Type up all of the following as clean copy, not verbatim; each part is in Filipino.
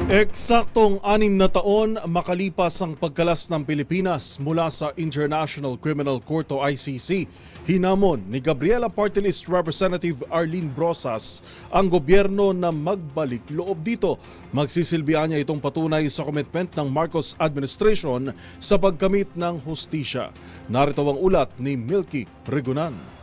Eksaktong 6 na taon makalipas ang pagkalas ng Pilipinas mula sa International Criminal Court o ICC, hinamon ni Gabriela Party List Representative Arlene Brosas ang gobyerno na magbalik loob dito. Magsisilbihan niya itong patunay sa commitment ng Marcos administration sa pagkamit ng hustisya. Narito ang ulat ni Milky Regunan.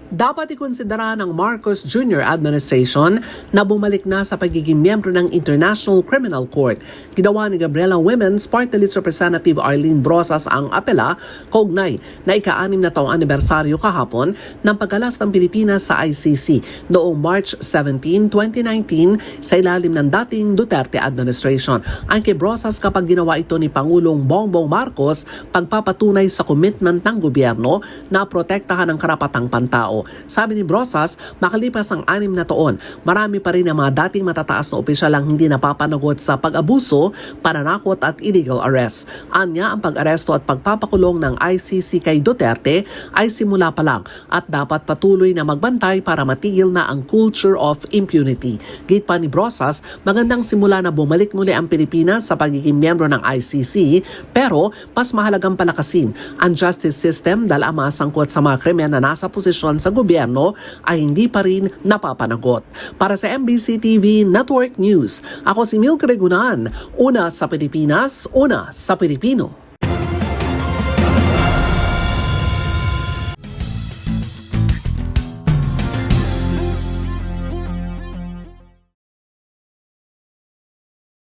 Dapat ikonsidera ng Marcos Jr. administration na bumalik na sa pagiging miyembro ng International Criminal Court. Ginawa ni Gabriela Women's Party List Representative Arlene Brosas ang apela kaugnay na ika-6 na taong anibersaryo kahapon ng pagkalas ng Pilipinas sa ICC noong March 17, 2019 sa ilalim ng dating Duterte administration. Ang kay Brosas kapag ginawa ito ni Pangulong Bongbong Marcos, pagpapatunay sa commitment ng gobyerno na protektahan ang karapatang pantao. Sabi ni Brosas, makalipas ang 6 na taon, marami pa rin ang mga dating matataas na opisyal ang hindi napapanagot sa pag-abuso, pananakot at illegal arrest. Anya, ang pag-aresto at pagpapakulong ng ICC kay Duterte ay simula pa lang at dapat patuloy na magbantay para matigil na ang culture of impunity. Gate pa ni Brosas, magandang simula na bumalik muli ang Pilipinas sa pagiging miyembro ng ICC, pero mas mahalagang palakasin ang justice system dahil ang mga sangkot sa mga krimen na nasa posisyon sa gobyerno ay hindi pa rin napapanagot. Para sa MBC TV Network News, ako si Milky Regunan, una sa Pilipinas, una sa Pilipino.